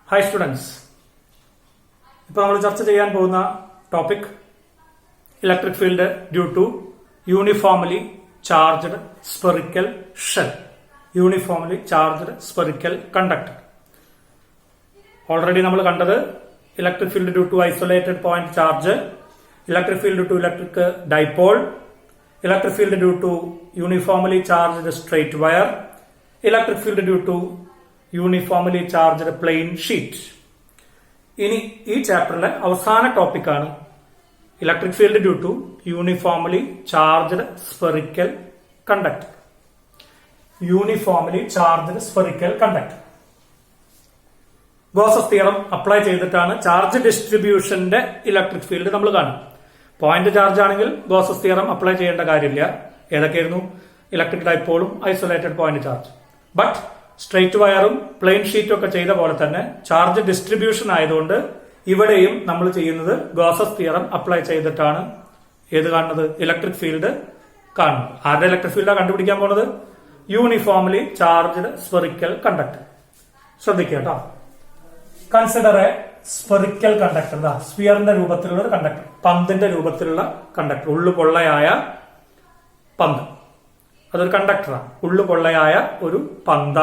Hi students. ഇപ്പോൾ നമ്മൾ ചർച്ച ചെയ്യാൻ പോകുന്ന topic electric field due to uniformly charged spherical shell, uniformly charged spherical conductor. Already നമ്മൾ കണ്ടത് electric field due to isolated point charge, electric field to electric dipole, electric field due to uniformly charged straight wire, electric field due to uniformly charged plane sheet. ഇനി ഈ ചാപ്റ്ററിലെ അവസാന ടോപ്പിക്കാണ് electric field due to uniformly charged spherical conductor. Uniformly charged spherical conductor. Gauss's theorem apply ചെയ്തിട്ടാണ് charge ഡിസ്ട്രിബ്യൂഷന്റെ electric field നമ്മൾ കാണും. Point charge ആണെങ്കിൽ Gauss's theorem apply ചെയ്യേണ്ട കാര്യമില്ല. ഏതൊക്കെയായിരുന്നു? ഇലക്ട്രിക് ഡൈപോളും isolated point charge. But straight വയറും പ്ലെയിൻ ഷീറ്റും ഒക്കെ ചെയ്ത പോലെ തന്നെ ചാർജ് ഡിസ്ട്രിബ്യൂഷൻ ആയതുകൊണ്ട് ഇവിടെയും നമ്മൾ ചെയ്യുന്നത് ഗോസസ് തിയറം അപ്ലൈ ചെയ്തിട്ടാണ് ഏത് കാണുന്നത്? ഇലക്ട്രിക് ഫീൽഡ് കാണുന്നത്. ആരുടെ ഇലക്ട്രിക് ഫീൽഡാണ് കണ്ടുപിടിക്കാൻ പോണത്? Uniformly charged spherical conductor. ശ്രദ്ധിക്കുക കേട്ടോ. Consider a spherical conductor. സ്ഫിയറിന്റെ രൂപത്തിലുള്ള ഒരു കണ്ടക്ടർ, പന്തിന്റെ രൂപത്തിലുള്ള കണ്ടക്ടർ, ഉള്ളുപൊള്ളയായ പന്ത്. അതൊരു കണ്ടക്ടറാണ്. ഉള്ളുപൊള്ളയായ ഒരു പന്ത,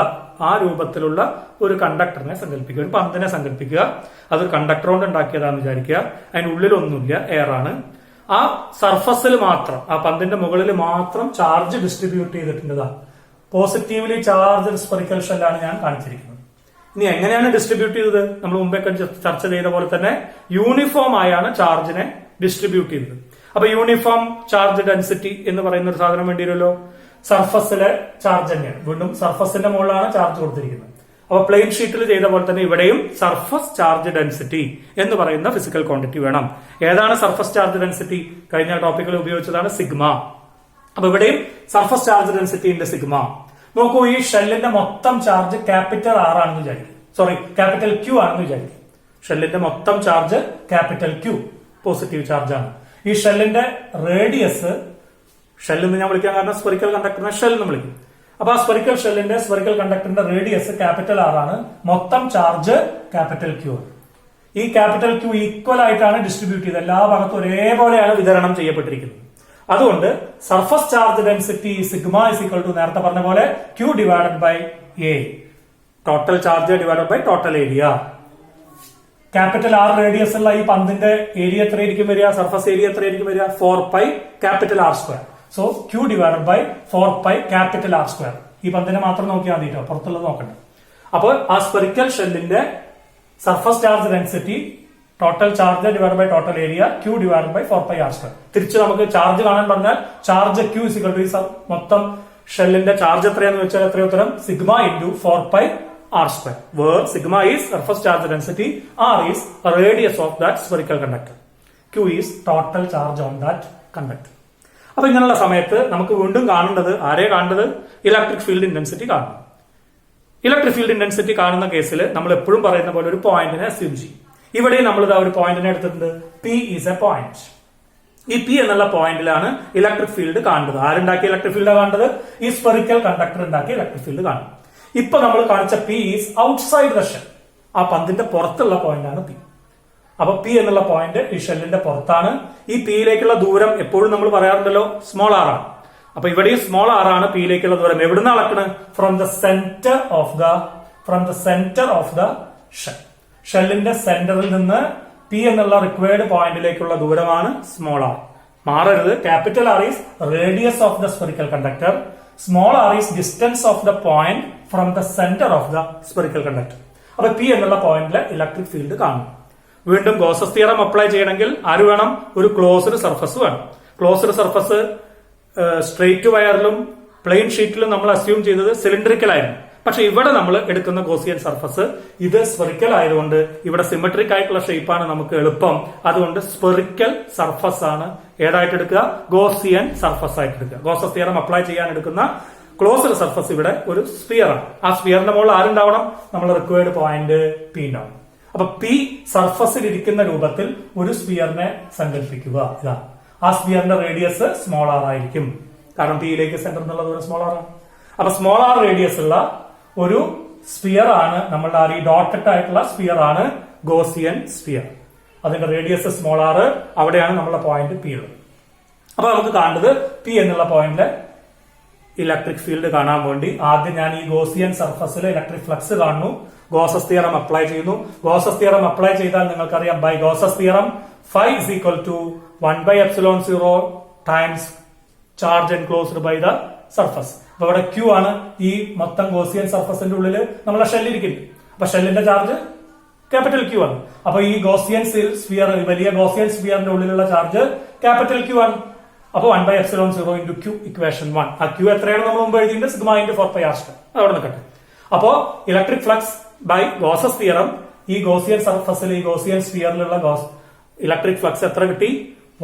ആ രൂപത്തിലുള്ള ഒരു കണ്ടക്ടറിനെ സങ്കല്പിക്കുക, ഒരു പന്തിനെ സങ്കല്പിക്കുക. അതൊരു കണ്ടക്ടർ കൊണ്ട് ഉണ്ടാക്കിയതാണെന്ന് വിചാരിക്കുക. അതിനുള്ളിലൊന്നുമില്ല, എയറാണ്. ആ സർഫസിൽ മാത്രം, ആ പന്തിന്റെ മുകളിൽ മാത്രം ചാർജ് ഡിസ്ട്രിബ്യൂട്ട് ചെയ്തിട്ടുള്ളതാണ്. പോസിറ്റീവ്ലി ചാർജ്ഡ് സ്പെറിക്കൽ ഷെല്ലാണ് ഞാൻ കാണിച്ചിരിക്കുന്നത്. ഇനി എങ്ങനെയാണ് ഡിസ്ട്രിബ്യൂട്ട് ചെയ്തത്? നമ്മൾ മുമ്പൊക്കെ ചർച്ച ചെയ്ത പോലെ തന്നെ യൂണിഫോം ആയാണ് ചാർജിനെ ഡിസ്ട്രിബ്യൂട്ട് ചെയ്തത്. അപ്പൊ യൂണിഫോം ചാർജ് ഡെൻസിറ്റി എന്ന് പറയുന്ന ഒരു സാധനം വേണ്ടി വരുമല്ലോ. സർഫസിലെ ചാർജ് തന്നെയാണ്. വീണ്ടും സർഫസിന്റെ മുകളിലാണ് ചാർജ് കൊടുത്തിരിക്കുന്നത്. അപ്പൊ പ്ലെയിൻ ഷീറ്റിൽ ചെയ്ത പോലെ തന്നെ ഇവിടെയും സർഫസ് ചാർജ് ഡെൻസിറ്റി എന്ന് പറയുന്ന ഫിസിക്കൽ ക്വാണ്ടിറ്റി വേണം. ഏതാണ് സർഫസ് ചാർജ് ഡെൻസിറ്റി? കഴിഞ്ഞ ടോപ്പിക്കിൽ ഉപയോഗിച്ചതാണ് സിഗ്മ. അപ്പൊ ഇവിടെയും സർഫസ് ചാർജ് ഡെൻസിറ്റിന്റെ സിഗ്മ. നോക്കൂ, ഈ ഷെല്ലിന്റെ മൊത്തം ചാർജ് ക്യാപിറ്റൽ ആർ ആണെന്ന് വിചാരിക്കും. സോറി, ക്യാപിറ്റൽ ക്യൂ ആണെന്ന് വിചാരിക്കും. ഷെല്ലിന്റെ മൊത്തം charge capital Q, positive charge ആണ്. ഈ ഷെല്ലിന്റെ റേഡിയസ്, ഷെൽ എന്ന് ഞാൻ വിളിക്കാൻ കാരണം സ്പെറിക്കൽ കണ്ടക്ടറിനെ ഷെൽ എന്ന് വിളിക്കും. അപ്പൊ ആ സ്പെറിക്കൽ ഷെല്ലിന്റെ സ്പെറിക്കൽ കണ്ടക്ടറിന്റെ റേഡിയസ് ക്യാപിറ്റൽ ആർ ആണ്. മൊത്തം ചാർജ് ക്യാപിറ്റൽ ക്യൂ ആണ്. ഈ ക്യാപിറ്റൽ ക്യൂ ഈക്വൽ ആയിട്ടാണ് ഡിസ്ട്രിബ്യൂട്ട് ചെയ്തത്. എല്ലാ ഭാഗത്തും ഒരേപോലെയാണ് വിതരണം ചെയ്യപ്പെട്ടിരിക്കുന്നത്. അതുകൊണ്ട് surface charge density sigma is equal to നേരത്തെ പറഞ്ഞ പോലെ Q divided by A, total charge divided by total area. Capital R radius ഉള്ള ഈ പന്തിന്റെ ഏരിയ എത്രയായിരിക്കും വരിക? സർഫസ് ഏരിയ എത്രയായിരിക്കും വരിക? 4π capital R square. So Q divided by 4π capital R square. ഈ പന്തിനെ മാത്രം നോക്കിയാൽ മതി കേട്ടോ, പുറത്തുള്ളത് നോക്കണ്ട. അപ്പോൾ ആ സ്പെറിക്കൽ ഷെല്ലിന്റെ surface charge density total charge divide by total area Q divide by 4π R square. തിരിച്ച് നമുക്ക് ചാർജ് കാണാൻ പറഞ്ഞാൽ ചാർജ് ക്യൂ ഇസിക്കൽ ടു മൊത്തം ഷെല്ലിന്റെ ചാർജ് എത്രയാന്ന് വെച്ചാൽ എത്രയോ ഉത്തരം? Sigma into 4π R square, where sigma is surface charge density, R is radius of that spherical conductor, Q is total charge on that conductor. അപ്പൊ ഇങ്ങനെയുള്ള സമയത്ത് നമുക്ക് വീണ്ടും കാണേണ്ടത് ആരെ കാണേണ്ടത്? ഇലക്ട്രിക് ഫീൽഡ് ഇന്റൻസിറ്റി കാണണം. ഇലക്ട്രിക് ഫീൽഡ് ഇന്റൻസിറ്റി കാണുന്ന കേസിൽ നമ്മൾ എപ്പോഴും പറയുന്ന പോലെ ഒരു പോയിന്റിനെ അസ്യൂം ചെയ്യും. ഇവിടെ നമ്മൾ ഇതാ ഒരു പോയിന്റിനെ എടുത്തിട്ടുണ്ട്. P is A point. ഈ പി എന്നുള്ള പോയിന്റിലാണ് ഇലക്ട്രിക് ഫീൽഡ് കാണേണ്ടത്. ആരുണ്ടാക്കിയ ഇലക്ട്രിക് ഫീൽഡ് കാണേണ്ടത്? ഈ സ്പെറിക്കൽ കണ്ടക്ടർ ഉണ്ടാക്കിയ ഇലക്ട്രിക് ഫീൽഡ് കാണും. ഇപ്പൊ നമ്മൾ കാണിച്ച P is outside the shell. ആ പന്തിന്റെ പുറത്തുള്ള പോയിന്റാണ് പി. അപ്പൊ പി എന്നുള്ള പോയിന്റ് ഈ ഷെല്ലിന്റെ പുറത്താണ്. ഈ പിയിലേക്കുള്ള ദൂരം എപ്പോഴും നമ്മൾ പറയാറുണ്ടല്ലോ സ്മോൾ ആർ ആണ്. അപ്പൊ ഇവിടെ സ്മോൾ ആർ ആണ് പിയിലേക്കുള്ള ദൂരം. എവിടുന്ന് അളക്കണ്? From the centre of the shell. ഷെല്ലിന്റെ സെന്ററിൽ നിന്ന് പി എന്നുള്ള റിക്വയർഡ് പോയിന്റിലേക്കുള്ള ദൂരമാണ് സ്മോൾ ആർ. മാറരുത്. Capital R is radius of the spherical conductor, small r is distance of the point from the centre of the spherical conductor. അപ്പൊ P എന്നുള്ള പോയിന്റിലെ ഇലക്ട്രിക് ഫീൽഡ് കാണും. വീണ്ടും ഗോസസ് തിയറം അപ്ലൈ ചെയ്യണമെങ്കിൽ ആര് വേണം? ഒരു ക്ലോസ്ഡ് സർഫസ് വേണം. ക്ലോസ്ഡ് സർഫസ് സ്ട്രെയിറ്റ് വയറിലും പ്ലെയിൻ ഷീറ്റിലും നമ്മൾ അസ്യൂം ചെയ്തത് സിലിണ്ടറിക്കൽ ആയിരുന്നു. പക്ഷെ ഇവിടെ നമ്മൾ എടുക്കുന്ന ഗോസിയൻ സർഫസ് ഇത് സ്പെറിക്കൽ ആയതുകൊണ്ട് ഇവിടെ സിമെട്രിക് ആയിട്ടുള്ള ഷേപ്പാണ് നമുക്ക് എളുപ്പം. അതുകൊണ്ട് സ്പെറിക്കൽ സർഫസ് ആണ് ഏതായിട്ട് എടുക്കുക? ഗോസിയൻ സർഫസ് ആയിട്ട് എടുക്കുക. ഗോസസ് തിയറം അപ്ലൈ ചെയ്യാൻ എടുക്കുന്ന ക്ലോസ്ഡ് സർഫസ് ഇവിടെ ഒരു സ്ഫിയർ ആണ്. ആ സ്ഫിയറിന്റെ മുകളിൽ ആരുണ്ടാവണം? നമ്മൾ റിക്വയർഡ് പോയിന്റ് പി ഉണ്ടാവണം. അപ്പൊ പി സർഫസിൽ ഇരിക്കുന്ന രൂപത്തിൽ ഒരു സ്ഫിയറിനെ സങ്കല്പിക്കുക. ഇതാ, ആ സ്ഫിയറിന്റെ റേഡിയസ് സ്മോൾ ആർ ആയിരിക്കും. കാരണം പിയിലേക്ക് സെന്റർ എന്നുള്ള ദൂരം സ്മോൾ ആർ ആണ്. അപ്പൊ സ്മോൾ ആർ റേഡിയസ് ഉള്ള ഒരു സ്ഫിയർ ആണ് നമ്മളുടെ ഈ ഡോട്ടഡ് ആയിട്ടുള്ള സ്ഫിയർ ആണ് ഗോസിയൻ സ്ഫിയർ. അതിന്റെ റേഡിയസ് സ്മോൾ ആർ, അവിടെയാണ് നമ്മളുടെ പോയിന്റ് പി ഉള്ളത്. അപ്പൊ നമുക്ക് കാണേണ്ടത് പി എന്നുള്ള പോയിന്റിലെ ഇലക്ട്രിക് ഫീൽഡ് കാണാൻ വേണ്ടി ആദ്യം ഞാൻ ഈ ഗോസിയൻ സർഫസിൽ ഇലക്ട്രിക് ഫ്ലക്സ് കാണുന്നു, ഗോസസ് തിയറം അപ്ലൈ ചെയ്യുന്നു. ഗോസസ് തിയറം അപ്ലൈ ചെയ്താൽ നിങ്ങൾക്കറിയാം by Gauss's theorem phi is equal to 1 by epsilon 0 times charge enclosed by the surface. അപ്പൊ ഇവിടെ Q ആണ് ഈ മൊത്തം ഗോസിയൻ സർഫസിന്റെ ഉള്ളിൽ നമ്മളെ ഷെല്ല് ഇരിക്കുന്നത്. അപ്പൊ ഷെല്ലിന്റെ ചാർജ് ക്യാപിറ്റൽ Q ആണ്. അപ്പൊ ഈ ഗോസിയൻ സ്ഫിയർ, വലിയ ഗോസിയൻ സ്ഫിയറിന്റെ ഉള്ളിലുള്ള ചാർജ് ക്യാപിറ്റൽ Q ആണ്. അപ്പൊ 1 by epsilon 0 into Q equation 1. ആ Q എത്രയാണ് നമ്മൾ മുമ്പ് എഴുതിയത്? Sigma into 4 pi r square. അവിടെ നിൽക്കട്ടെ. അപ്പോ electric flux by Gauss's theorem ഈ ഗോസിയൻ സർഫസിൽ ഈ ഗോസിയൻ സ്ഫിയറിലുള്ള ഇലക്ട്രിക് ഫ്ലക്സ് എത്ര കിട്ടി?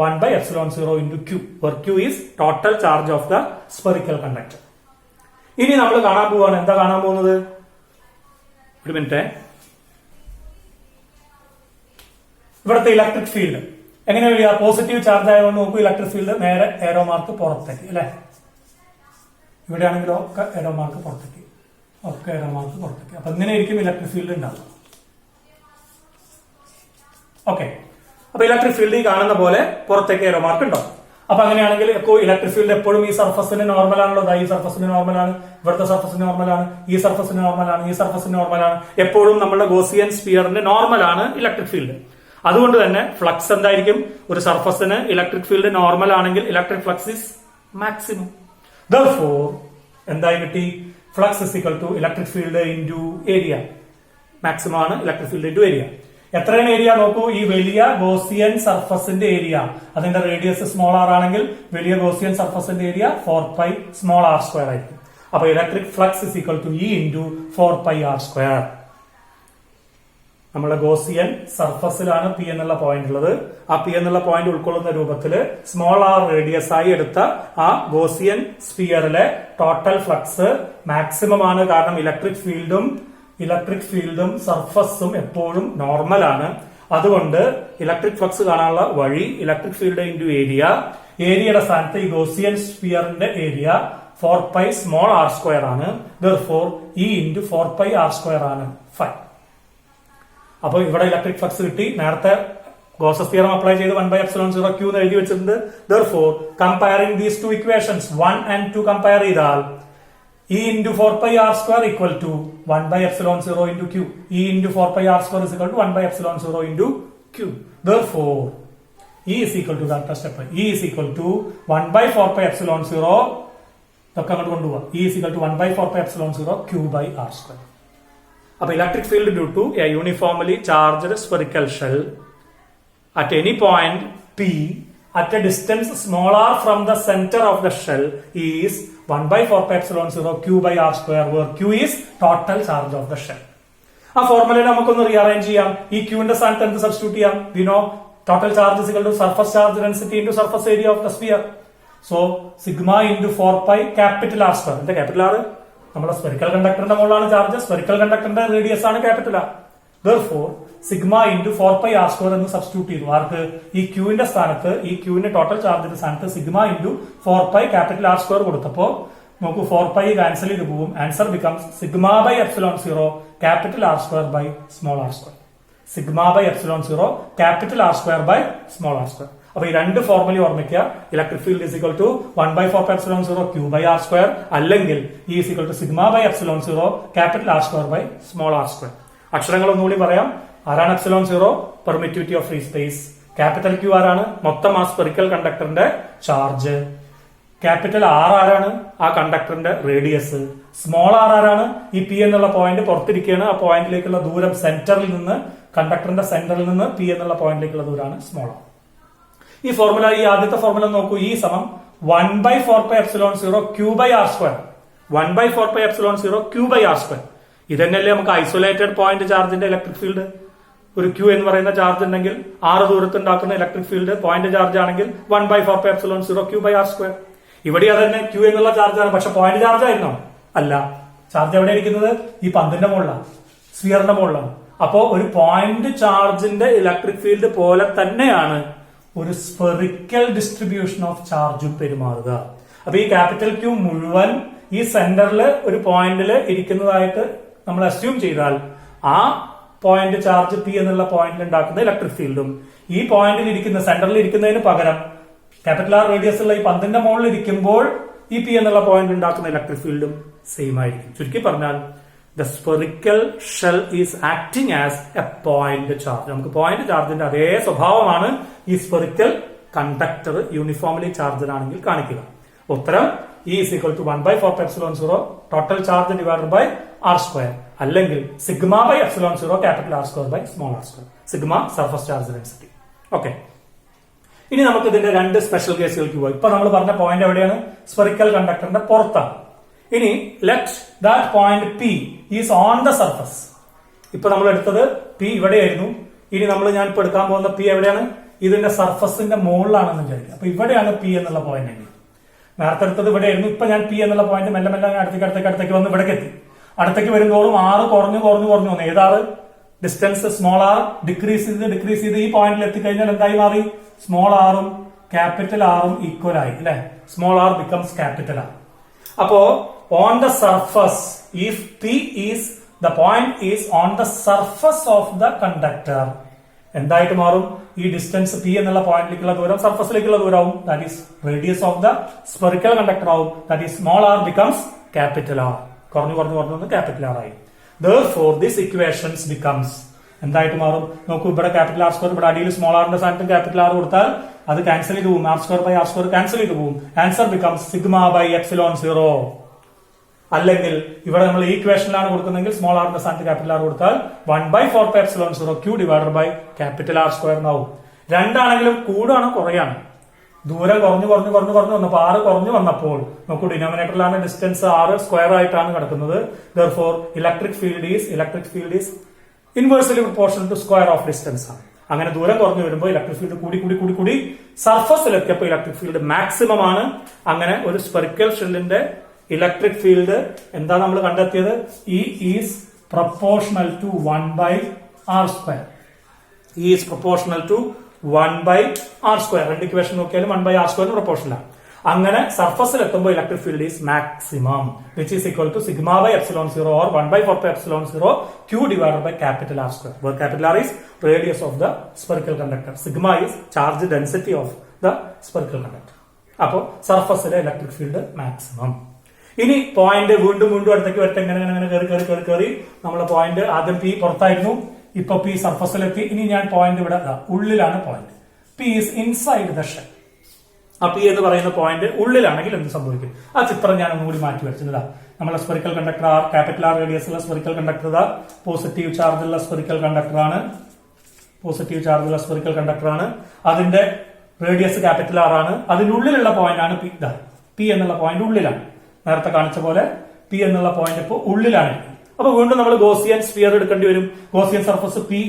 1 by epsilon 0 into Q, where Q is total charge of the spherical conductor. ഇനി നമ്മൾ കാണാൻ പോവാണ്, എന്താ കാണാൻ പോകുന്നത്? ഒരു മിനിറ്റ്. ഇവിടുത്തെ ഇലക്ട്രിക് ഫീൽഡ് എങ്ങനെ വരിക? പോസിറ്റീവ് ചാർജ് ആയതുകൊണ്ട് നോക്കൂ, ഇലക്ട്രിക് ഫീൽഡ് നേരെ ഏരോ മാർക്ക് പുറത്തേക്ക് അല്ലെ. ഇവിടെയാണെങ്കിലോ ഒക്കെ ഏരോ മാർക്ക് പുറത്തേക്ക്, ഒക്കെ ഏരോ മാർക്ക് പുറത്തേക്ക്. അപ്പൊ ഇങ്ങനെയായിരിക്കും ഇലക്ട്രിക് ഫീൽഡ് ഉണ്ടാവുക. ഓക്കെ, അപ്പൊ ഇലക്ട്രിക് ഫീൽഡ് ഈ കാണുന്ന പോലെ പുറത്തേക്ക് ഏരോ മാർക്ക് ഉണ്ടോ? അപ്പൊ അങ്ങനെയാണെങ്കിൽ ഇലക്ട്രിക് ഫീൽഡ് എപ്പോഴും ഈ സർഫസിന് നോർമൽ ആണല്ലോ. ഈ സർഫസിന് നോർമൽ ആണ്, ഇവിടുത്തെ സർഫസിന് നോർമൽ ആണ്, ഈ സർഫസിന് നോർമൽ ആണ്, ഈ സർഫസിന് നോർമൽ ആണ്. എപ്പോഴും നമ്മുടെ ഗോസിയൻ സ്ഫിയറിന്റെ നോർമൽ ആണ് ഇലക്ട്രിക് ഫീൽഡ്. അതുകൊണ്ട് തന്നെ ഫ്ലക്സ് എന്തായിരിക്കും? ഒരു സർഫസിന് ഇലക്ട്രിക് ഫീൽഡ് നോർമൽ ആണെങ്കിൽ electric flux is maximum. Therefore എന്തായി കിട്ടി? Flux is equal to electric field into area. Maximum ആണ് ഇലക്ട്രിക് ഫീൽഡ് ഇൻറ്റു ഏരിയ. എത്രയാണ് ഏരിയ നോക്കൂ? ഈ വലിയ ഗോസിയൻ സർഫസിന്റെ ഏരിയ, അതിന്റെ റേഡിയസ് സ്മോൾ ആർ ആണെങ്കിൽ വലിയ ഗോസിയൻ സർഫസിന്റെ area 4 pi small R square ആയിരിക്കും. അപ്പൊ electric flux is equal to E into 4 pi r square. നമ്മുടെ ഗോസിയൻ സർഫസിലാണ് പി എന്നുള്ള പോയിന്റ് ഉള്ളത്. ആ പി എന്നുള്ള പോയിന്റ് ഉൾക്കൊള്ളുന്ന രൂപത്തില് സ്മോൾ ആർ റേഡിയസ് ആയി എടുത്ത ആ ഗോസിയൻ സ്ഫിയറിലെ ടോട്ടൽ ഫ്ലക്സ് മാക്സിമം ആണ്. കാരണം ഇലക്ട്രിക് ഫീൽഡും സർഫസും എപ്പോഴും നോർമൽ ആണ്. അതുകൊണ്ട് ഇലക്ട്രിക് ഫ്ലക്സ് കാണാനുള്ള വഴി ഇലക്ട്രിക് ഫീൽഡ് ഇൻറ്റു ഏരിയ. ഏരിയയുടെ സ്ഥാനത്ത് ഈ ഗോസിയൻ സ്ഫിയറിന്റെ area 4 pi small R square ആണ്. Therefore E into 4 pi r square ആണ് 5. അപ്പൊ ഇവിടെ ഇലക്ട്രിക് ഫ്ലക്സ് കിട്ടി. നേരത്തെ ഗോസസ് തിയറം അപ്ലൈ ചെയ്ത് 1 by epsilon 0 Q എന്ന് എഴുതി വെച്ചിട്ടുണ്ട്. Therefore comparing these two equations 1 and 2 compare ചെയ്താൽ E into 4 pi r square equal to 1 by epsilon 0 into Q. E into 4 pi r square is equal to 1 by epsilon 0 into Q. Therefore E is equal to that step. E is equal to 1 by 4 pi epsilon 0. ഇതൊക്കെ അങ്ങോട്ട് കൊണ്ടുപോവാം. E is equal to 1 by 4 pi epsilon 0 Q by r square. അപ്പൊ electric field due to a uniformly charged spherical shell at any point P at a distance small r from the center of the shell is 1 by 4 pi epsilon 0 Q by r square, where Q is total charge of the shell. ആ ഫോർമുലയെ നമുക്കൊന്ന് rearrange ചെയ്യാം. ഈ ക്യൂവിന്റെ സ്ഥാനത്ത് എന്ത് substitute ചെയ്യാം? We know total charge is equal to surface charge density into surface area of the sphere. So sigma into 4 pi capital R square. എന്താ capital R? നമ്മുടെ spherical കണ്ടക്ടറിന്റെ മുകളിലാണ് ചാർജ്. സ്ഫെറിക്കൽ കണ്ടക്ടറിന്റെ റേഡിയസ് ആണ് capital R. Therefore sigma into 4 pi r square എന്ന് substitute ചെയ്തു. ആർക്ക്? ഈ ക്യൂവിന്റെ സ്ഥാനത്ത്, ഈ ക്യൂവിന്റെ ടോട്ടൽ ചാർജിന്റെ സ്ഥാനത്ത് sigma into 4 pi capital R square കൊടുത്തപ്പോ നോക്കൂ 4 pi ക്യാൻസൽ ചെയ്ത് പോവും. Answer becomes sigma by epsilon 0 capital R square by small R square. Sigma by epsilon 0 capital R square by small R square. അപ്പൊ ഈ രണ്ട് formula ഓർമ്മിക്കുക. Electric field is equal to 1 by 4 pi epsilon 0 Q by r square, അല്ലെങ്കിൽ E is equal to sigma by epsilon 0 capital R square by small R square. അക്ഷരങ്ങൾ ഒന്നുകൂടി പറയാം. ആരാണ് epsilon 0? Permittivity of free space. Capital Q ആരാണ്? മൊത്തം ആ spherical കണ്ടക്ടറിന്റെ charge. Capital R ആരാണ്? ആ കണ്ടക്ടറിന്റെ റേഡിയസ്. സ്മോൾ ആർ ആരാണ്? ഈ പി എന്നുള്ള പോയിന്റ് പുറത്തിരിക്കുകയാണ്. ആ പോയിന്റിലേക്കുള്ള ദൂരം സെന്ററിൽ നിന്ന്, കണ്ടക്ടറിന്റെ സെന്ററിൽ നിന്ന് പി എന്നുള്ള പോയിന്റിലേക്കുള്ള ദൂരമാണ് സ്മോൾ ആർ. ഈ ഫോർമുല, ഈ ആദ്യത്തെ ഫോർമുല നോക്കൂ. ഈ സമം 1 by 4 pi epsilon 0 Q by r square. 1 by 4 pi epsilon 0 Q by r square. ഇതന്നെയല്ലേ നമുക്ക് ഐസൊലേറ്റഡ് പോയിന്റ് ചാർജിന്റെ ഇലക്ട്രിക് ഫീൽഡ്. ഒരു Q എന്ന് പറയുന്ന ചാർജ് ഉണ്ടെങ്കിൽ 6 ദൂരത്ത് ഉണ്ടാക്കുന്ന ഇലക്ട്രിക് ഫീൽഡ് പോയിന്റ് ചാർജ് ആണെങ്കിൽ 1 by 4 pi epsilon 0 Q by r square. ഇവിടെ അതന്നെ Q എന്നുള്ള ചാർജാണ്. പക്ഷെ പോയിന്റ് ചാർജ് ആയിരുന്നോ? അല്ല. ചാർജ് എവിടെ ഇരിക്കുന്നത്? ഈ പന്തിന്റെ മുകളിലാണ്, സ്ഫിയറിന്റെ മുകളിലാണ്. അപ്പോ ഒരു പോയിന്റ് ചാർജിന്റെ ഇലക്ട്രിക് ഫീൽഡ് പോലെ തന്നെയാണ് ഒരു സ്ഫെറിക്കൽ ഡിസ്ട്രിബ്യൂഷൻ ഓഫ് ചാർജും പെരുമാറുക. അപ്പൊ ഈ ക്യാപിറ്റൽ Q മുഴുവൻ ഈ സെന്ററിൽ ഒരു പോയിന്റിൽ ഇരിക്കുന്നതായിട്ട് നമ്മൾ അസ്യൂം ചെയ്താൽ ആ പോയിന്റ് ചാർജ് പി എന്നുള്ള പോയിന്റിൽ ഉണ്ടാക്കുന്ന ഇലക്ട്രിക് ഫീൽഡും ഈ പോയിന്റിൽ ഇരിക്കുന്ന സെന്ററിൽ ഇരിക്കുന്നതിന് പകരം ക്യാപിറ്റൽ ആർ റേഡിയസ് ഉള്ള ഈ പന്തിന്റെ മുകളിൽ ഇരിക്കുമ്പോൾ ഈ പി എന്നുള്ള പോയിന്റ് ഉണ്ടാക്കുന്ന ഇലക്ട്രിക് ഫീൽഡും സെയിം ആയിരിക്കും. ചുരുക്കി പറഞ്ഞാൽ the spherical shell is acting as A point charge. നമുക്ക് പോയിന്റ് ചാർജിന്റെ അതേ സ്വഭാവമാണ് ഈ സ്പെറിക്കൽ കണ്ടക്ടർ യൂണിഫോംലി ചാർജഡ് ആണെങ്കിൽ കാണിക്കുക. ഉത്തരം E is equal to 1/4π0 total charge divided by R square, അല്ലെങ്കിൽ sigma by epsilon 0 capital R square by small R square. Sigma surface charge density. Okay, ഇനി നമുക്ക് ഇതിന്റെ രണ്ട് സ്പെഷ്യൽ കേസുകൾക്ക് പോയി. ഇപ്പൊ നമ്മൾ പറഞ്ഞ പോയിന്റ് എവിടെയാണ്? സ്പെറിക്കൽ കണ്ടക്ടറിന്റെ പുറത്താണ്. ഇനി let that point P is on the surface. ഇപ്പൊ നമ്മൾ എടുത്തത് പി ഇവിടെയായിരുന്നു. ഇനി ഞാൻ ഇപ്പൊ എടുക്കാൻ പോകുന്ന പി എവിടെയാണ്? ഇതിന്റെ സർഫസിന്റെ മുകളിലാണെന്ന് വിചാരിക്കുക. അപ്പൊ ഇവിടെയാണ് പി എന്നുള്ള പോയിന്റ് എങ്കിൽ നേരത്തെ എടുത്തത് ഇവിടെയായിരുന്നു. ഇപ്പൊ ഞാൻ പി എന്നുള്ള പോയിന്റ് മെല്ലെ മെല്ലെ അടുത്തേക്ക് വന്ന് ഇവിടേക്ക് എത്തി. അടുത്തേക്ക് വരുന്നതോറും ആറ് കുറഞ്ഞു വന്നു. ഏതാറ്? ഡിസ്റ്റൻസ് സ്മോൾ ആർ ഡിക്രീസ് ചെയ്ത് ഈ പോയിന്റിൽ എത്തിക്കഴിഞ്ഞാൽ എന്തായി മാറി? സ്മോൾ ആറും ക്യാപിറ്റൽ ആറും ഈക്വൽ ആയി അല്ലെ? Small r becomes capital R. അപ്പോ on the surface, if P is the point is on the surface of the conductor, എന്തായിട്ട് മാറും? ഈ ഡിസ്റ്റൻസ് പി എന്നുള്ള പോയിന്റിലേക്കുള്ള ദൂരം സർഫസിലേക്കുള്ള ദൂരമാവും. That is radius of the spherical conductor ആവും. That is small r becomes capital R. കുറഞ്ഞു ക്യാപിറ്റൽ ആർ ആയി. Therefore, this equations becomes എന്തായിട്ട് മാറും? നോക്കൂ, ഇവിടെ ക്യാപിറ്റൽ ആർ സ്ക്വയർ, ഇവിടെ അടിയിൽ സ്മോൾ ആറിന്റെ സ്ഥാനത്ത് ക്യാപിറ്റൽ ആർ കൊടുത്താൽ അത് ക്യാൻസൽ ചെയ്ത് പോകും. R square by R square cancel ചെയ്ത് പോകും. Answer becomes sigma by epsilon 0. അല്ലെങ്കിൽ ഇവിടെ നമ്മൾ ഈ ഇക്വേഷനിലാണ് കൊടുക്കുന്നതെങ്കിൽ സ്മോൾ ആറിന്റെ സ്ഥാനത്ത് ക്യാപിറ്റൽ ആർ കൊടുത്താൽ 1/4π0 Q divided by capital R square എന്നാവും. രണ്ടാണെങ്കിലും കൂടാണ് കുറയാണ്? ദൂരം കുറഞ്ഞു വന്നപ്പോൾ ആറ് കുറഞ്ഞു വന്നപ്പോൾ നോക്കൂ, ഡിനോമിനേറ്ററിലാണ് ഡിസ്റ്റൻസ് ആറ് സ്ക്വയർ ആയിട്ടാണ് കിടക്കുന്നത്. Therefore, electric field is inversely proportional to square of distance ആണ്. അങ്ങനെ ദൂരം കുറഞ്ഞു വരുമ്പോൾ ഇലക്ട്രിക് ഫീൽഡ് കൂടി സർഫസിലെത്തിയപ്പോൾ ഇലക്ട്രിക് ഫീൽഡ് മാക്സിമം ആണ്. അങ്ങനെ ഒരു സ്പെറിക്കൽ ഷെല്ലിന്റെ ഇലക്ട്രിക് ഫീൽഡ് എന്താ നമ്മൾ കണ്ടെത്തിയത്? E is proportional to 1/r square. E is proportional to 1/r square. രണ്ട് ഇക്വേഷൻ നോക്കിയാലും 1/r സ്ക്വയർ പ്രൊപ്പോർഷണൽ ആണ്. അങ്ങനെ സർഫസിൽ എത്തുമ്പോൾ electric field is maximum, which is equal to sigma by epsilon 0 or 1/4π0 Q divided by capital R square, where capital R is radius of the spherical conductor, sigma is charge density of the spherical conductor. അപ്പോൾ സർഫസിലെ electric field maximum. ഇനി point വീണ്ടും അടുത്തേക്ക് വരട്ടെ. ഇങ്ങനെ കയറി നമ്മളെ point ആദ്യം P പുറത്തായിരുന്നു, ഇപ്പൊ പി സർഫസിലെത്തി. ഇനി ഞാൻ പോയിന്റ് ഇവിടെ ഉള്ളിലാണ്. Point P is inside the shell. ആ പി എന്ന് പറയുന്ന പോയിന്റ് ഉള്ളിലാണെങ്കിൽ എന്ത് സംഭവിക്കും? ആ ചിത്രം ഞാൻ ഒന്നുകൂടി മാറ്റി വരച്ചതാ. നമ്മളെ spherical conductor R, capital R radius ഉള്ള സ്പെറിക്കൽ കണ്ടക്ടർ, പോസിറ്റീവ് ചാർജ് ഉള്ള സ്പെറിക്കൽ കണ്ടക്ടർ ആണ്. അതിന്റെ റേഡിയസ് ക്യാപിറ്റൽ ആർ ആണ്. അതിനുള്ളിലുള്ള പോയിന്റ് ആണ് പി. പി എന്നുള്ള പോയിന്റ് ഉള്ളിലാണ്. നേരത്തെ കാണിച്ച പോലെ പി എന്നുള്ള പോയിന്റ് ഇപ്പോൾ ഉള്ളിലാണ്. അപ്പൊ വീണ്ടും നമ്മൾ ഗോസിയൻ സ്ഫിയർ എടുക്കേണ്ടി വരും. ഗോസിയൻ സർഫസ് പി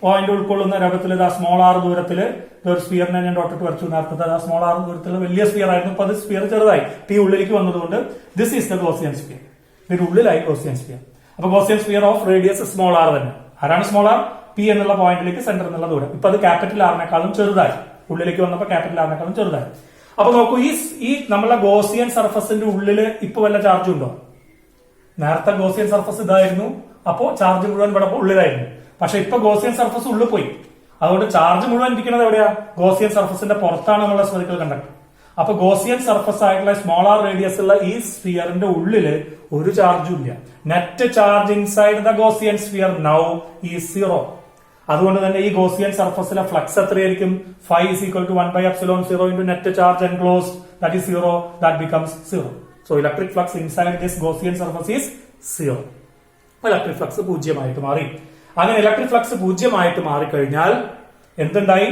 പോയിന്റ് ഉൾക്കൊള്ളുന്ന രൂപത്തിൽ സ്മോൾ ആർ ദൂരത്തില് ഒരു സ്ഫിയറിനെ ഞാൻ ഡോട്ടിട്ട് വരച്ചു. നേരത്തെ സ്മോൾ ആർ ദൂരത്തിൽ വലിയ സ്ഫിയർ ആയിരുന്നു. അപ്പൊ അത് സ്ഫിയർ ചെറുതായി പി ഉള്ളിലേക്ക് വന്നതുകൊണ്ട് this is the Gaussian sphere. ഇതിന്റെ ഉള്ളിലായി ഗോസിയൻ സ്ഫിയർ. അപ്പൊ Gaussian sphere of radius small R തന്നെ. ആരാണ് സ്മോൾ ആർ? പി എന്നുള്ള പോയിന്റിലേക്ക് സെന്റർ എന്നുള്ള ദൂരം. ഇപ്പൊ അത് ക്യാപിറ്റൽ ആറിനേക്കാളും ചെറുതായി. ഉള്ളിലേക്ക് വന്നപ്പോൾ ക്യാപിറ്റൽ ആറിനേക്കാളും ചെറുതായി. അപ്പൊ നോക്കൂ, ഈ നമ്മളെ ഗോസിയൻ സർഫസിന്റെ ഉള്ളില് ഇപ്പൊ വല്ല ചാർജ് ഉണ്ടോ? നേരത്തെ ഗോസിയൻ സർഫസ് ഇതായിരുന്നു, അപ്പോ ചാർജ് മുഴുവൻ ഇവിടെ ഉള്ളിലായിരുന്നു. പക്ഷെ ഇപ്പൊ ഗോസിയൻ സർഫസ് ഉള്ളിൽ പോയി. അതുകൊണ്ട് ചാർജ് മുഴുവൻ ഇരിക്കുന്നത് എവിടെയാ? ഗോസിയൻ സർഫസിന്റെ പുറത്താണ് നമ്മളെ സ്ഫെറിക്കൽ കണ്ടക്ടർ. അപ്പൊ ഗോസിയൻ സർഫസ് ആയിട്ടുള്ള സ്മോൾ ആർ റേഡിയസ് ഉള്ള ഈ സ്ഫിയറിന്റെ ഉള്ളില് ഒരു ചാർജും ഇല്ല. Net charge inside the Gaussian sphere now is 0. അതുകൊണ്ട് തന്നെ ഈ ഗോസിയൻ സർഫസിലെ ഫ്ലക്സ് എത്രയായിരിക്കും? Phi is equal to 1/epsilon 0 into net charge enclosed, that is 0, that becomes 0. So electric flux inside this Gaussian surface is 0. Electric flux 0 മാറി. അങ്ങനെ electric flux 0 മാറിക്കഴിഞ്ഞാൽ എന്തുണ്ടായി?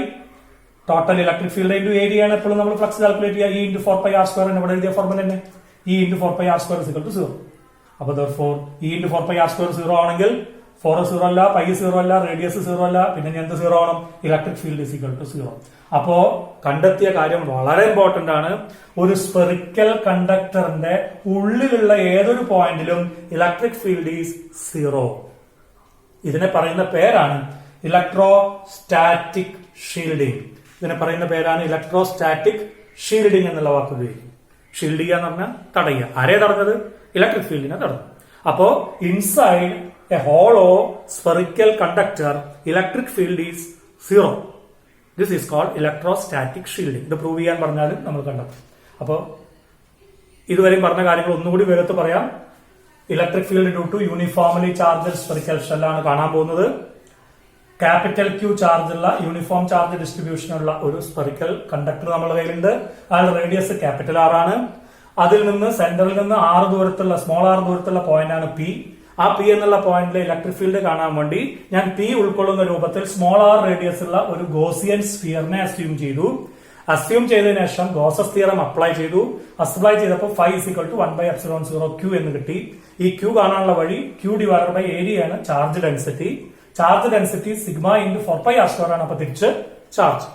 Total electric field into area ആണ് എപ്പോഴും നമ്മൾ flux calculate ചെയ്യുക. E into 4πr² ഇവിടെ എഴുതിയ ഫോർമുല തന്നെ. E into 4πr² is equal to 0. അപ്പൊ therefore E into 4πr² 0 ആണെങ്കിൽ 4 0 അല്ല, പൈ 0 അല്ല, റേഡിയസ് 0 അല്ല, പിന്നെ എന്ത് 0 ആവണം? Electric field is equal to 0. അപ്പോ കണ്ടെത്തിയ കാര്യം വളരെ ഇമ്പോർട്ടന്റ് ആണ്. ഒരു സ്പെറിക്കൽ കണ്ടക്ടറിന്റെ ഉള്ളിലുള്ള ഏതൊരു പോയിന്റിലും ഇലക്ട്രിക് ഫീൽഡ് ഈസ് 0. ഇതിനെ പറയുന്ന പേരാണ് ഇലക്ട്രോസ്റ്റാറ്റിക് ഷീൽഡിംഗ്. എന്നുള്ള വാക്ക് ഉപയോഗിക്കും. ഷീൽഡ് ചെയ്യുക എന്ന് പറഞ്ഞാൽ തടയുക. ആരെ തടഞ്ഞത്? ഇലക്ട്രിക് ഫീൽഡിനെ തടഞ്ഞു. അപ്പോ inside a hollow spherical conductor electric field is zero. This is called electrostatic shielding. ഇത് പ്രൂവ് ചെയ്യാൻ പറഞ്ഞാലും നമ്മൾ കണ്ടെത്തും. അപ്പോ ഇതുവരെയും പറഞ്ഞ കാര്യങ്ങൾ ഒന്നുകൂടി വേഗത്ത് പറയാം. Electric field due to uniformly charged spherical ഷെല്ലാണ് കാണാൻ പോകുന്നത്. ക്യാപിറ്റൽ ക്യൂ ചാർജ് ഉള്ള യൂണിഫോം ചാർജ് ഡിസ്ട്രിബ്യൂഷൻ ഉള്ള ഒരു സ്ഫെറിക്കൽ കണ്ടക്ടർ നമ്മുടെ കയ്യിലുണ്ട്. അയാളുടെ റേഡിയസ് ക്യാപിറ്റൽ ആർ ആണ്. അതിൽ നിന്ന് സെന്ററിൽ നിന്ന് സ്മോൾ ആർ ദൂരത്തുള്ള പോയിന്റ് ആണ് പി. ആ പി എന്നുള്ള പോയിന്റിലെ ഇലക്ട്രിക് ഫീൽഡ് കാണാൻ വേണ്ടി ഞാൻ പി ഉൾക്കൊള്ളുന്ന രൂപത്തിൽ സ്മോൾ ആർ റേഡിയസ് ഉള്ള ഒരു ഗോസിയൻ സ്ഫിയറിനെ അസ്യൂം ചെയ്തു. അസ്യൂം ചെയ്തതിനു ശേഷം ഗോസസ് തിയറം അപ്ലൈ ചെയ്തു. അപ്ലൈ ചെയ്തപ്പോൾ ഫൈ = 1/ε0 q എന്ന് കിട്ടി. ഈ q കാണാനുള്ള വഴി q ഡിവൈഡഡ് ബൈ ഏരിയ ആണ് charge density. Charge density sigma × 4πr² ആണ്. അപ്പൊ തിരിച്ച് ചാർജ്.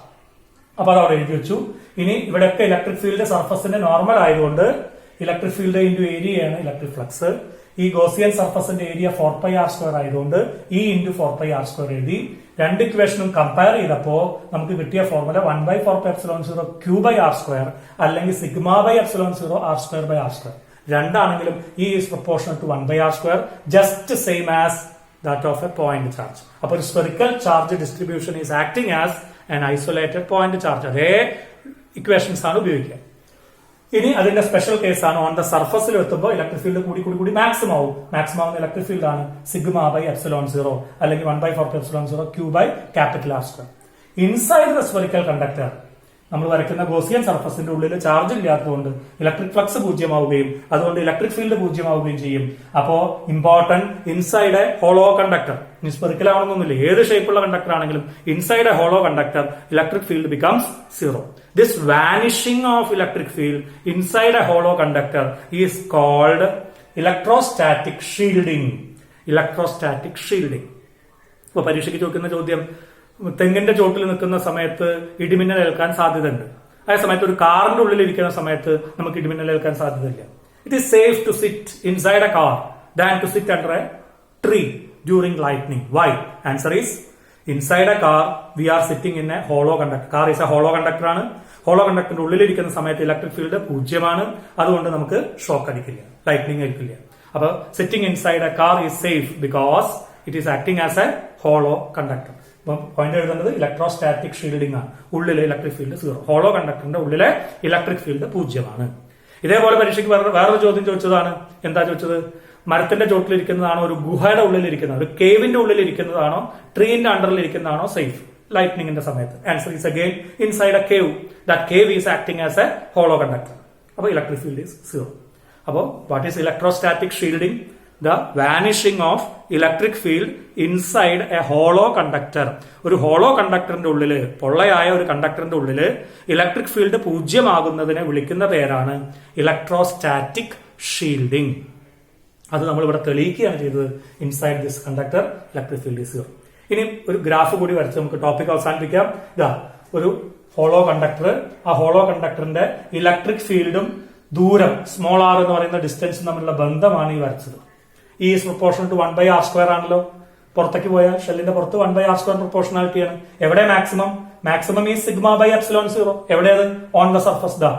അപ്പൊ അത് അവിടെ എഴുതി വെച്ചു. ഇനി ഇവിടെയൊക്കെ ഇലക്ട്രിക് ഫീൽഡ് സർഫസിന്റെ നോർമൽ ആയതുകൊണ്ട് ഇലക്ട്രിക് ഫീൽഡ് × ഏരിയയാണ് ഇലക്ട്രിക് ഫ്ലക്സ്. ഈ ഗോസിയൻ സർഫസിന്റെ ഏരിയ 4πr² ആയതുകൊണ്ട് E × 4πr² എഴുതി. രണ്ട് ഇക്വേഷനും കമ്പയർ ചെയ്തപ്പോ നമുക്ക് കിട്ടിയ ഫോർമുല 1/4πε0 q/r² അല്ലെങ്കിൽ σ/ε0 r²/r². രണ്ടാണെങ്കിലും E is proportional to 1/r², just same as that of a point charge. അപ്പൊ ഒരു spherical charge distribution is acting as an isolated point charge. അതേ ഇക്വേഷൻസ് ആണ് ഉപയോഗിക്കുക. ഇനി അതിന്റെ സ്പെഷ്യൽ കേസാണ് ഓൺ ദ സർഫസിൽ എത്തുമ്പോൾ ഇലക്ട്രിക് ഫീൽഡ് കൂടി മാക്സിമം ആവും. മാക്സിമം ആവുന്ന ഇലക്ട്രിക് ഫീൽഡ് ആണ് σ/ε0 അല്ലെങ്കിൽ 1/4πε0 q/R². Inside the spherical conductor നമ്മൾ വരയ്ക്കുന്ന ഗോസിയൻ സർഫസിന്റെ ഉള്ളിൽ ചാർജ് ഇല്ലാത്തതുകൊണ്ട് ഇലക്ട്രിക് ഫ്ലക്സ് പൂജ്യമാവുകയും അതുകൊണ്ട് ഇലക്ട്രിക് ഫീൽഡ് പൂജ്യമാവുകയും ചെയ്യും. അപ്പോ important inside a hollow conductor, spherical ആവണമെന്നില്ല, ഏത് ഷേപ്പുള്ള കണ്ടക്ടർ ആണെങ്കിലും inside a hollow conductor electric field becomes zero. This vanishing of electric field inside a hollow conductor is called electrostatic shielding. Electrostatic shielding. ഇപ്പൊ പരീക്ഷയ്ക്ക് ചോദിക്കുന്ന ചോദ്യം, തെങ്ങിന്റെ ചോട്ടിൽ നിൽക്കുന്ന സമയത്ത് ഇടിമിന്നൽ ഏൽക്കാൻ സാധ്യതയുണ്ട്. അതേ സമയത്ത് ഒരു കാറിന്റെ ഉള്ളിൽ ഇരിക്കുന്ന സമയത്ത് നമുക്ക് ഇടിമിന്നൽ ഏൽക്കാൻ സാധ്യതയില്ല. It is safe to sit inside a car than to sit under a tree during lightning. Why? Answer is inside a car we are sitting in a hollow conductor. Car is a hollow conductor ആണ്. Hollow കണ്ടക്ടറിന്റെ ഉള്ളിലിരിക്കുന്ന സമയത്ത് electric field പൂജ്യമാണ്. അതുകൊണ്ട് നമുക്ക് shock അടിക്കില്ല, lightning അടിക്കില്ല. അപ്പൊ sitting inside a car is safe because it is acting as a hollow conductor. അപ്പം പോയിന്റ് എഴുതുന്നത് ഇലക്ട്രോസ്റ്റാറ്റിക് ഷീൽഡിംഗ് ആണ്. ഉള്ളിലെ ഇലക്ട്രിക് ഫീൽഡ് സീറോ. ഹോളോ കണ്ടക്ടറിന്റെ ഉള്ളിലെ ഇലക്ട്രിക് ഫീൽഡ് പൂജ്യമാണ്. ഇതേപോലെ പരീക്ഷയ്ക്ക് വേറൊരു ചോദ്യം ചോദിച്ചതാണ്. എന്താ ചോദിച്ചത്? മരത്തിന്റെ ചോട്ടിലിരിക്കുന്നതാണോ, ഒരു ഗുഹയുടെ ഉള്ളിലിരിക്കുന്നത്, ഒരു കേവിന്റെ ഉള്ളിലിരിക്കുന്നതാണോ, ട്രീന്റെ അണ്ടറിൽ ഇരിക്കുന്നതാണോ സേഫ് ലൈറ്റ്നിങ്ങിന്റെ സമയത്ത്? Answer is again inside a cave. That cave is acting as a hollow conductor. അപ്പൊ ഇലക്ട്രിക് ഫീൽഡ് ഈസ് സീറോ. അപ്പോ what is electrostatic shielding? The vanishing of electric field inside a hollow conductor. ഒരു hollow കണ്ടക്ടറിന്റെ ഉള്ളില്, പൊള്ളയായ ഒരു കണ്ടക്ടറിന്റെ ഉള്ളില് electric field പൂജ്യമാകുന്നതിനെ വിളിക്കുന്ന പേരാണ് electrostatic shielding. അത് നമ്മൾ ഇവിടെ തെളിയിക്കുകയാണ് ചെയ്തത്. Inside this conductor electric field is zero. ഇനി ഒരു ഗ്രാഫ് കൂടി വരച്ച് നമുക്ക് ടോപ്പിക് അവസാനിപ്പിക്കാം. ഇതാ ഒരു ഹോളോ കണ്ടക്ടർ. ആ ഹോളോ കണ്ടക്ടറിന്റെ ഇലക്ട്രിക് ഫീൽഡും ദൂരം സ്മോൾ ആർ എന്ന് പറയുന്ന ഡിസ്റ്റൻസും തമ്മിലുള്ള ബന്ധമാണ് ഈ വരച്ചത്. E is proportional to 1/r² ആണല്ലോ. പുറത്തേക്ക് പോയാൽ ഷെല്ലിന്റെ പുറത്ത് 1/r² പ്രൊപ്പോർഷണാലിറ്റി ആണ്. എവിടെ മാക്സിമം? മാക്സിമം ഈ σ/ε0. എവിടെയത്? On the surface.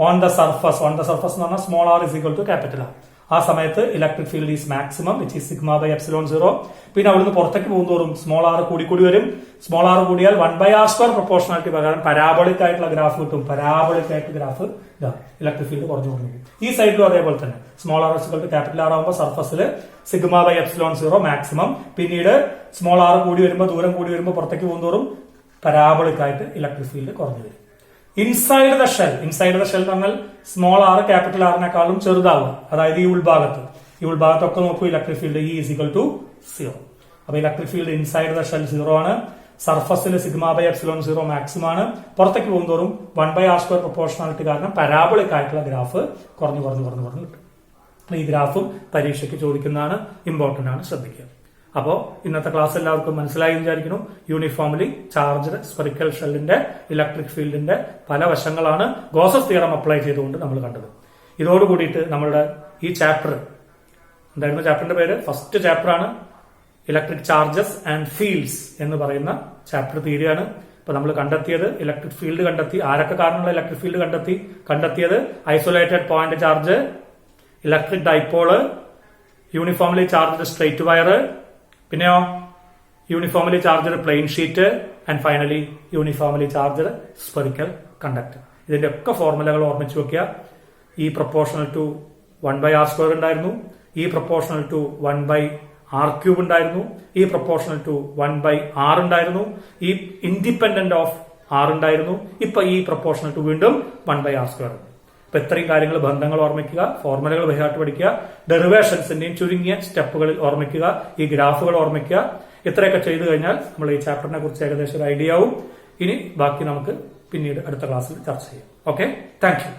On the surface എന്ന് പറഞ്ഞാൽ small r is equal to capital R. ആ സമയത്ത് electric field is maximum which is σ/ε0. പിന്നെ അവിടുന്ന് പുറത്തേക്ക് പോകുന്നതോറും സ്മോൾ ആർ കൂടി വരും. സ്മോൾ ആർ കൂടിയാൽ 1/r² പ്രൊപ്പോർഷണാലിറ്റി പ്രകാരം പരാബോളിക് ആയിട്ടുള്ള ഗ്രാഫ് കിട്ടും. പരാബോളിക് ആയിട്ട് ഗ്രാഫ് ഇലക്ട്രിക് ഫീൽഡ് കുറഞ്ഞു. ഈ സൈഡിലും അതേപോലെ തന്നെ സ്മോൾ ആർ ക്യാപിറ്റൽ ആർ ആകുമ്പോൾ സർഫസിൽ σ/ε0 മാക്സിമം. പിന്നീട് സ്മോൾ ആർ കൂടി വരുമ്പോൾ, ദൂരം കൂടി വരുമ്പോൾ പുറത്തേക്ക് പോകുന്നതോറും പരാബോളിക് ആയിട്ട് ഇലക്ട്രിക് ഫീൽഡ് കുറഞ്ഞു വരും. ഇൻസൈഡ് ദ ഷെൽ എന്ന് പറഞ്ഞാൽ സ്മോൾ ആർ ക്യാപിറ്റൽ ആറിനെക്കാളും ചെറുതാവും. അതായത് ഈ ഉൾഭാഗത്തൊക്കെ നോക്കൂ electric field E is equal to 0. അപ്പൊ electric field inside the shell 0 ആണ്. സർഫസിൽ σ/ε0 മാക്സിമം ആണ്. പുറത്തേക്ക് പോകുന്നതോറും 1/r² പ്രൊപ്പോർഷണാലിറ്റി കാരണം പരാബോളിക് ആയിട്ടുള്ള ഗ്രാഫ് കുറഞ്ഞു കിട്ടും. ഈ ഗ്രാഫും പരീക്ഷയ്ക്ക് ചോദിക്കുന്നതാണ്, ഇമ്പോർട്ടന്റ് ആണ്, ശ്രദ്ധിക്കുക. അപ്പോ ഇന്നത്തെ ക്ലാസ് എല്ലാവർക്കും മനസ്സിലായി വിചാരിക്കുന്നു. യൂണിഫോംലി ചാർജ്ഡ് സ്ഫെറിക്കൽ ഷെല്ലിന്റെ ഇലക്ട്രിക് ഫീൽഡിന്റെ പല വശങ്ങളാണ് ഗോസസ് തിയറം അപ്ലൈ ചെയ്തുകൊണ്ട് നമ്മൾ കണ്ടത്. ഇതോടുകൂടിയിട്ട് നമ്മളുടെ ഈ ചാപ്റ്റർ, എന്തായിരുന്നു ചാപ്റ്ററിന്റെ പേര്? ഫസ്റ്റ് ചാപ്റ്റർ ആണ് ഇലക്ട്രിക് ചാർജസ് ആൻഡ് ഫീൽഡ്സ് എന്ന് പറയുന്ന ചാപ്റ്റർ തീരുകയാണ്. ഇപ്പൊ നമ്മൾ കണ്ടെത്തിയത് ഇലക്ട്രിക് ഫീൽഡ് കണ്ടെത്തി. ആരൊക്കെ കാരണമുള്ള ഇലക്ട്രിക് ഫീൽഡ് കണ്ടെത്തിയത് isolated point charge, electric dipole, uniformly charged straight wire, പിന്നെയോ uniformly charged plane sheet, and finally uniformly charged spherical conductor. ഇതിന്റെ ഒക്കെ ഫോർമുലകൾ ഓർമ്മിച്ചു വെക്കുക. ഈ പ്രൊപ്പോർഷണൽ ടു 1/r² ഉണ്ടായിരുന്നു, ഈ പ്രൊപ്പോർഷണൽ ടു 1/r³ ഉണ്ടായിരുന്നു, ഈ പ്രൊപ്പോർഷണൽ ടു 1/r ഉണ്ടായിരുന്നു, ഈ ഇൻഡിപെൻഡന്റ് ഓഫ് r ഉണ്ടായിരുന്നു, ഇപ്പൊ ഈ പ്രൊപ്പോർഷണൽ ടു വീണ്ടും 1/r². അപ്പൊ ഇത്രയും കാര്യങ്ങൾ, ബന്ധങ്ങൾ ഓർമ്മിക്കുക, ഫോർമുലകൾ ബൈഹാർട്ട് പഠിക്കുക, ഡെറിവേഷൻസിന്റെയും ചുരുങ്ങിയ സ്റ്റെപ്പുകളിൽ ഓർമ്മിക്കുക, ഈ ഗ്രാഫുകൾ ഓർമ്മിക്കുക. ഇത്രയൊക്കെ ചെയ്തു കഴിഞ്ഞാൽ നമ്മൾ ഈ ചാപ്റ്ററിനെ കുറിച്ച് ഏകദേശം ഒരു ഐഡിയ ആവും. ഇനി ബാക്കി നമുക്ക് പിന്നീട് അടുത്ത ക്ലാസ്സിൽ ചർച്ച ചെയ്യാം. Okay, thank you.